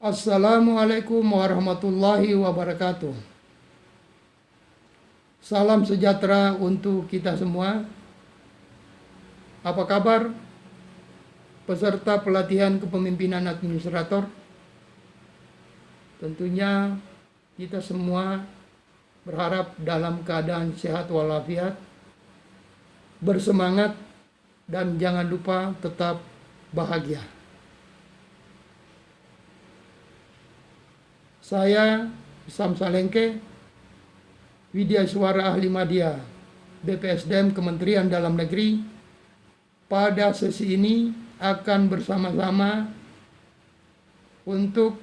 Assalamualaikum warahmatullahi wabarakatuh. Salam sejahtera untuk kita semua. Apa kabar peserta pelatihan kepemimpinan administrator? Tentunya kita semua berharap dalam keadaan sehat walafiat, bersemangat, dan jangan lupa tetap bahagia. Saya Sam Salengke, Widya Suara Ahli Madya, BPSDM Kementerian Dalam Negeri. Pada sesi ini akan bersama-sama untuk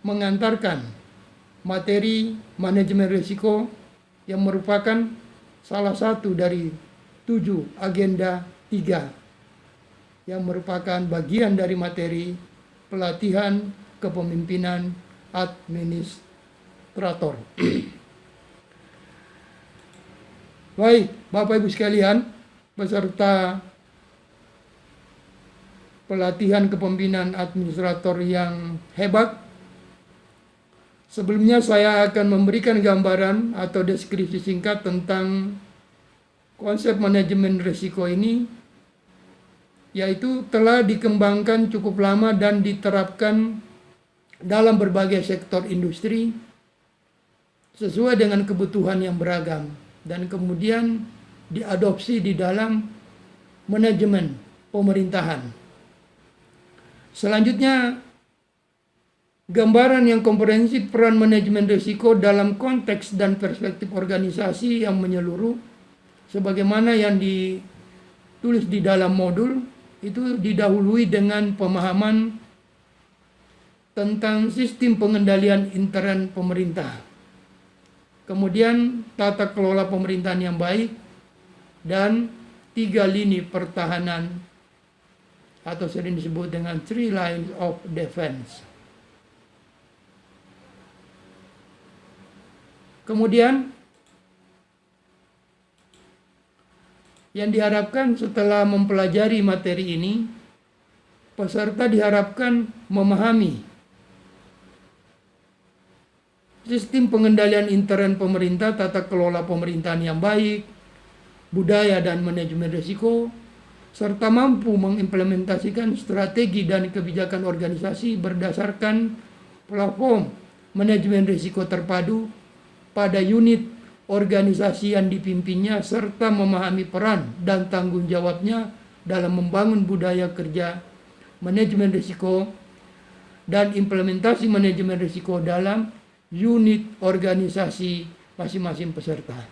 mengantarkan materi manajemen risiko yang merupakan salah satu dari 7 agenda 3 yang merupakan bagian dari materi pelatihan kepemimpinan administrator. Baik, Bapak Ibu sekalian, peserta pelatihan kepemimpinan administrator yang hebat. Sebelumnya saya akan memberikan gambaran atau deskripsi singkat tentang konsep manajemen risiko ini, yaitu telah dikembangkan cukup lama dan diterapkan dalam berbagai sektor industri sesuai dengan kebutuhan yang beragam dan kemudian diadopsi di dalam manajemen pemerintahan. Selanjutnya, gambaran yang komprehensif peran manajemen risiko dalam konteks dan perspektif organisasi yang menyeluruh sebagaimana yang ditulis di dalam modul itu didahului dengan pemahaman tentang sistem pengendalian intern pemerintah. Kemudian tata kelola pemerintahan yang baik dan 3 lini pertahanan atau sering disebut dengan 3 lines of defense. Kemudian yang diharapkan setelah mempelajari materi ini, peserta diharapkan memahami sistem pengendalian intern pemerintah, tata kelola pemerintahan yang baik, budaya dan manajemen risiko, serta mampu mengimplementasikan strategi dan kebijakan organisasi berdasarkan platform manajemen risiko terpadu pada unit organisasi yang dipimpinnya, serta memahami peran dan tanggung jawabnya dalam membangun budaya kerja manajemen risiko dan implementasi manajemen risiko dalam unit organisasi masing-masing peserta.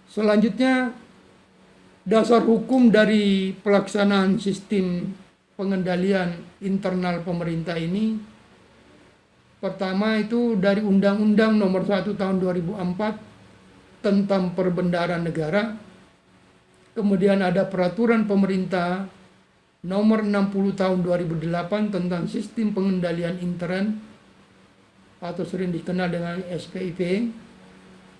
Selanjutnya, dasar hukum dari pelaksanaan sistem pengendalian internal pemerintah ini. Pertama itu dari Undang-Undang Nomor 1 Tahun 2004 tentang Perbendaharaan Negara. Kemudian ada Peraturan Pemerintah Nomor 60 Tahun 2008 tentang Sistem Pengendalian Intern atau sering dikenal dengan SPIP.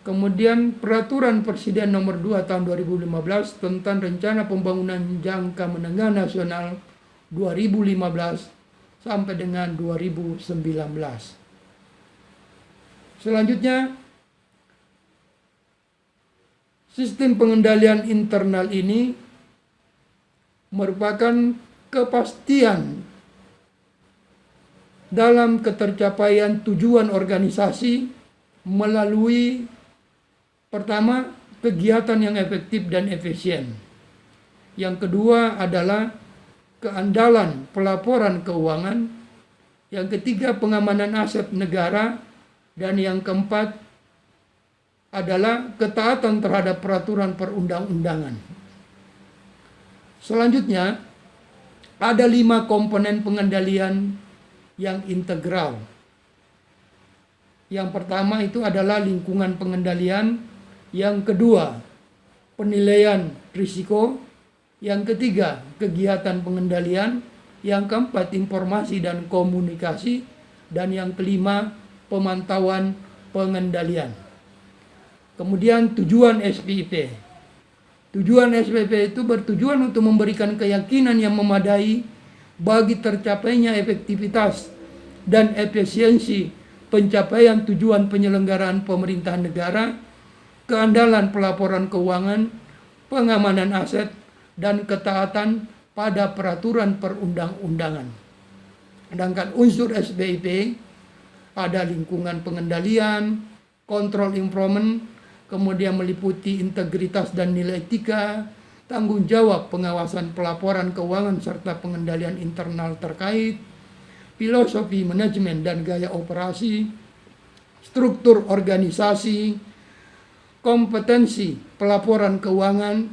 Kemudian Peraturan Presiden Nomor 2 Tahun 2015 tentang Rencana Pembangunan Jangka Menengah Nasional 2015 sampai dengan 2019. Selanjutnya, sistem pengendalian internal ini merupakan kepastian dalam ketercapaian tujuan organisasi melalui pertama, kegiatan yang efektif dan efisien. Yang kedua adalah keandalan pelaporan keuangan. Yang ketiga, pengamanan aset negara. Dan yang keempat adalah ketaatan terhadap peraturan perundang-undangan. Selanjutnya, ada 5 komponen pengendalian yang integral. Yang pertama itu adalah lingkungan pengendalian. Yang kedua, penilaian risiko. Yang ketiga, kegiatan pengendalian. Yang keempat, informasi dan komunikasi. Dan yang kelima, pemantauan pengendalian. Kemudian tujuan SPIP. Tujuan SPP itu bertujuan untuk memberikan keyakinan yang memadai bagi tercapainya efektivitas dan efisiensi pencapaian tujuan penyelenggaraan pemerintahan negara, keandalan pelaporan keuangan, pengamanan aset, dan ketaatan pada peraturan perundang-undangan. Sedangkan unsur SBIP ada lingkungan pengendalian, kontrol improvement, kemudian meliputi integritas dan nilai etika, tanggung jawab pengawasan pelaporan keuangan serta pengendalian internal terkait, filosofi manajemen dan gaya operasi, struktur organisasi, kompetensi pelaporan keuangan,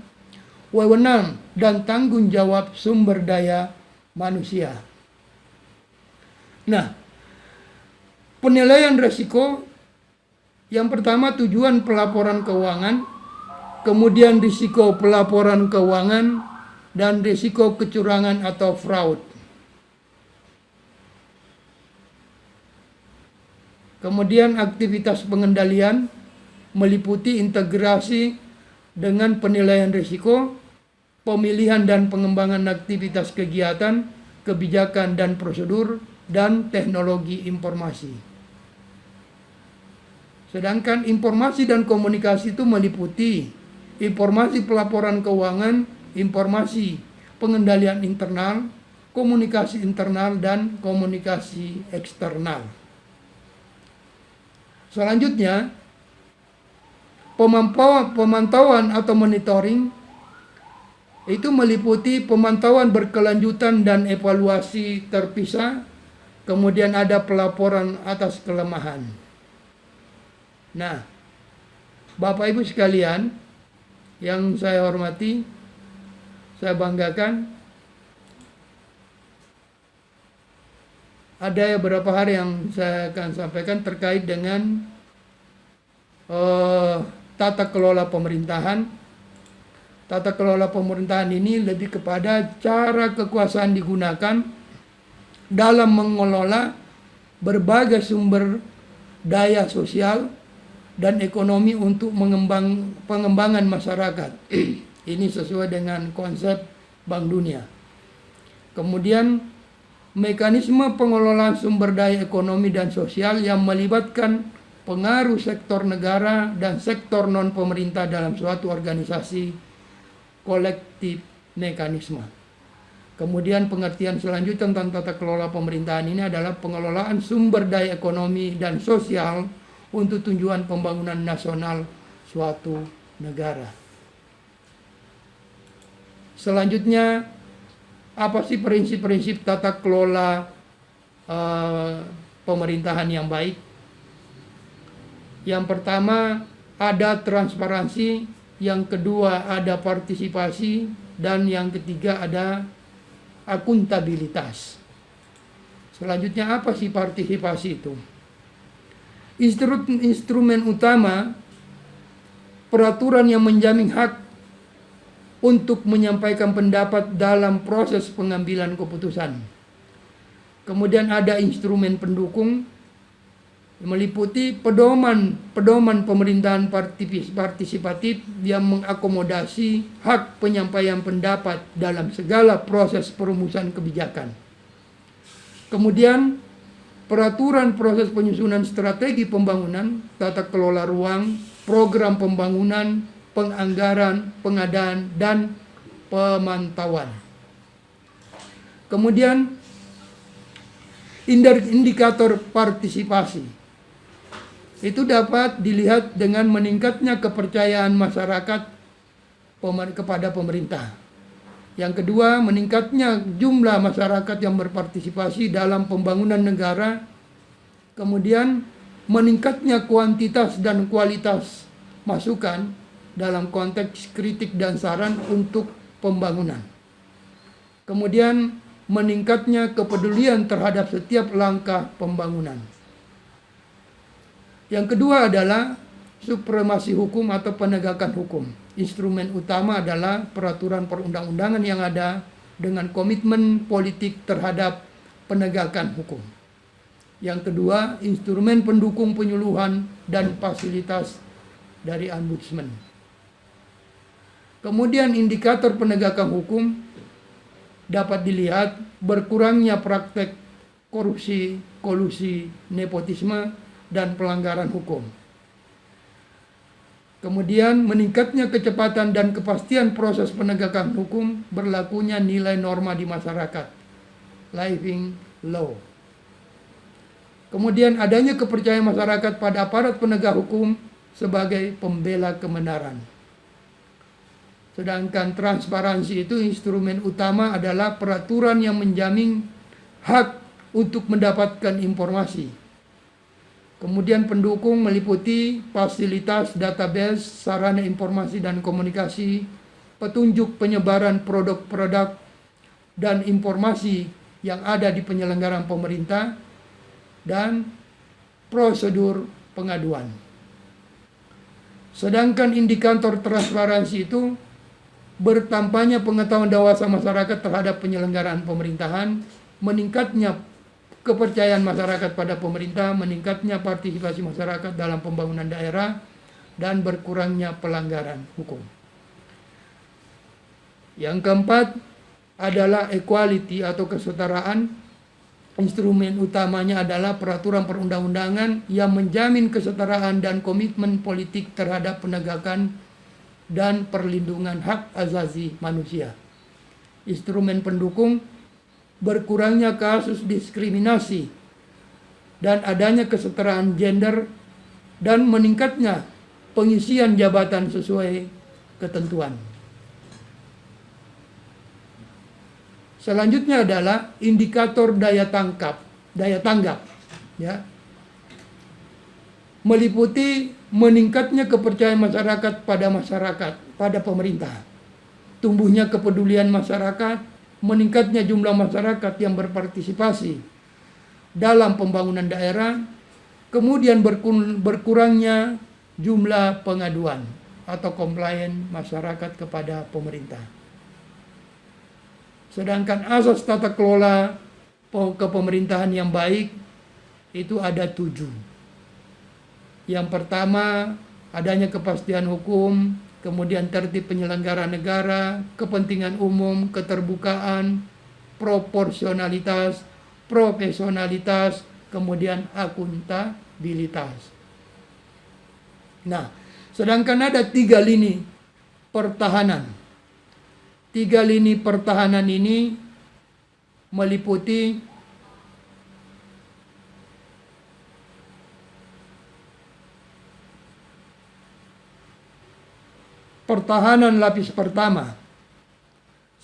wewenang dan tanggung jawab sumber daya manusia. Nah, penilaian risiko yang pertama tujuan pelaporan keuangan, kemudian risiko pelaporan keuangan, dan risiko kecurangan atau fraud. Kemudian aktivitas pengendalian meliputi integrasi dengan penilaian risiko, pemilihan dan pengembangan aktivitas kegiatan, kebijakan dan prosedur, dan teknologi informasi. Sedangkan informasi dan komunikasi itu meliputi informasi pelaporan keuangan, informasi pengendalian internal, komunikasi internal, dan komunikasi eksternal. Selanjutnya, pemantauan atau monitoring itu meliputi pemantauan berkelanjutan dan evaluasi terpisah, kemudian ada pelaporan atas kelemahan. Nah, Bapak Ibu sekalian yang saya hormati, saya banggakan, ada beberapa hal yang saya akan sampaikan terkait dengan tata kelola pemerintahan. Tata kelola pemerintahan ini lebih kepada cara kekuasaan digunakan dalam mengelola berbagai sumber daya sosial dan ekonomi untuk pengembangan masyarakat. Ini sesuai dengan konsep Bank Dunia. Kemudian mekanisme pengelolaan sumber daya ekonomi dan sosial yang melibatkan pengaruh sektor negara dan sektor non-pemerintah dalam suatu organisasi kolektif mekanisme. Kemudian pengertian selanjutnya tentang tata kelola pemerintahan ini adalah pengelolaan sumber daya ekonomi dan sosial untuk tujuan pembangunan nasional suatu negara. Selanjutnya, apa sih prinsip-prinsip tata kelola pemerintahan yang baik? Yang pertama, ada transparansi, yang kedua ada partisipasi, dan yang ketiga ada akuntabilitas. Selanjutnya, apa sih partisipasi itu? Instrumen utama peraturan yang menjamin hak untuk menyampaikan pendapat dalam proses pengambilan keputusan. Kemudian ada instrumen pendukung meliputi pedoman pemerintahan partisipatif yang mengakomodasi hak penyampaian pendapat dalam segala proses perumusan kebijakan. Kemudian peraturan proses penyusunan strategi pembangunan, tata kelola ruang, program pembangunan, penganggaran, pengadaan, dan pemantauan. Kemudian indikator partisipasi itu dapat dilihat dengan meningkatnya kepercayaan masyarakat kepada pemerintah. Yang kedua, meningkatnya jumlah masyarakat yang berpartisipasi dalam pembangunan negara. Kemudian, meningkatnya kuantitas dan kualitas masukan dalam konteks kritik dan saran untuk pembangunan. Kemudian, meningkatnya kepedulian terhadap setiap langkah pembangunan. Yang kedua adalah supremasi hukum atau penegakan hukum. Instrumen utama adalah peraturan perundang-undangan yang ada dengan komitmen politik terhadap penegakan hukum. Yang kedua, instrumen pendukung penyuluhan dan fasilitas dari Ombudsman. Kemudian indikator penegakan hukum dapat dilihat berkurangnya praktek korupsi, kolusi, nepotisme, dan pelanggaran hukum. Kemudian meningkatnya kecepatan dan kepastian proses penegakan hukum, berlakunya nilai norma di masyarakat, living law. Kemudian adanya kepercayaan masyarakat pada aparat penegak hukum sebagai pembela kebenaran. Sedangkan transparansi itu instrumen utama adalah peraturan yang menjamin hak untuk mendapatkan informasi. Kemudian pendukung meliputi fasilitas database, sarana informasi dan komunikasi, petunjuk penyebaran produk-produk dan informasi yang ada di penyelenggaraan pemerintah, dan prosedur pengaduan. Sedangkan indikator transparansi itu bertambahnya pengetahuan dewasa masyarakat terhadap penyelenggaraan pemerintahan, meningkatnya kepercayaan masyarakat pada pemerintah, meningkatnya partisipasi masyarakat dalam pembangunan daerah, dan berkurangnya pelanggaran hukum. Yang keempat adalah equality atau kesetaraan. Instrumen utamanya adalah peraturan perundang-undangan yang menjamin kesetaraan dan komitmen politik terhadap penegakan dan perlindungan hak asasi manusia. Instrumen pendukung berkurangnya kasus diskriminasi dan adanya kesetaraan gender dan meningkatnya pengisian jabatan sesuai ketentuan. Selanjutnya adalah indikator daya tanggap, ya. Meliputi meningkatnya kepercayaan masyarakat, pada pemerintah, tumbuhnya kepedulian masyarakat, meningkatnya jumlah masyarakat yang berpartisipasi dalam pembangunan daerah, kemudian berkurangnya jumlah pengaduan atau komplain masyarakat kepada pemerintah. Sedangkan asas tata kelola kepemerintahan yang baik itu ada 7. Yang pertama, adanya kepastian hukum, kemudian tertib penyelenggara negara, kepentingan umum, keterbukaan, proporsionalitas, profesionalitas, kemudian akuntabilitas. Nah, sedangkan ada 3 lini pertahanan. 3 lini pertahanan ini meliputi pertahanan lapis pertama.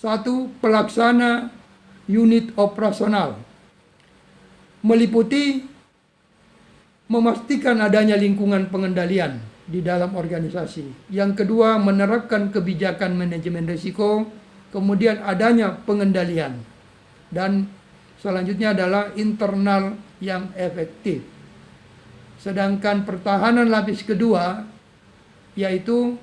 1. Pelaksana unit operasional. Meliputi memastikan adanya lingkungan pengendalian di dalam organisasi. Yang kedua, menerapkan kebijakan manajemen risiko, kemudian adanya pengendalian. Dan selanjutnya adalah internal yang efektif. Sedangkan pertahanan lapis kedua yaitu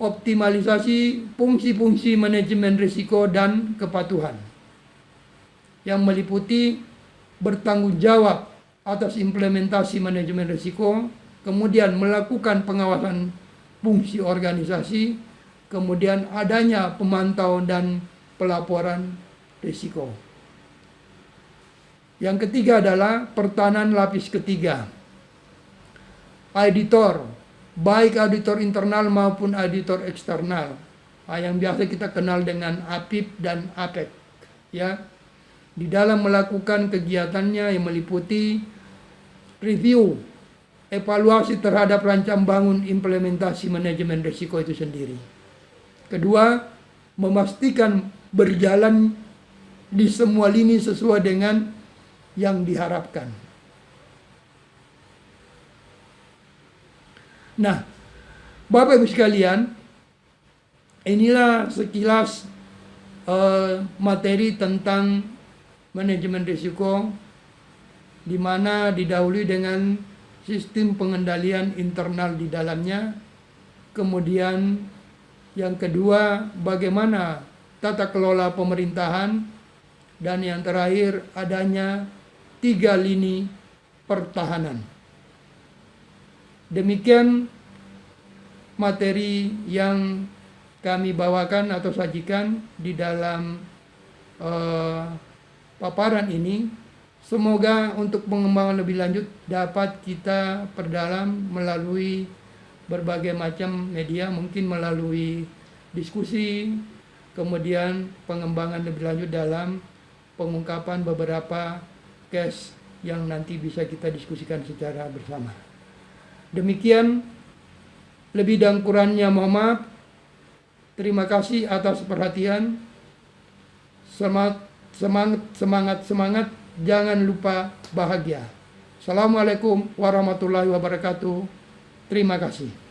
optimalisasi fungsi-fungsi manajemen risiko dan kepatuhan, yang meliputi bertanggung jawab atas implementasi manajemen risiko, kemudian melakukan pengawasan fungsi organisasi, kemudian adanya pemantauan dan pelaporan risiko. Yang ketiga adalah pertahanan lapis ketiga. Auditor, baik auditor internal maupun auditor eksternal, yang biasa kita kenal dengan APIP dan APEC, ya, di dalam melakukan kegiatannya yang meliputi review, evaluasi terhadap rancang bangun implementasi manajemen risiko itu sendiri. Kedua, memastikan berjalan di semua lini sesuai dengan yang diharapkan. Nah, Bapak Ibu sekalian, inilah sekilas materi tentang manajemen risiko, di mana didahului dengan sistem pengendalian internal di dalamnya. Kemudian yang kedua, bagaimana tata kelola pemerintahan, dan yang terakhir adanya 3 lini pertahanan. Demikian materi yang kami bawakan atau sajikan di dalam eh, paparan ini. Semoga untuk pengembangan lebih lanjut dapat kita perdalam melalui berbagai macam media, mungkin melalui diskusi, kemudian pengembangan lebih lanjut dalam pengungkapan beberapa case yang nanti bisa kita diskusikan secara bersama. Demikian, lebih dan kurangnya mohon maaf. Terima kasih atas perhatian. Semangat. Jangan lupa bahagia. Assalamualaikum warahmatullahi wabarakatuh. Terima kasih.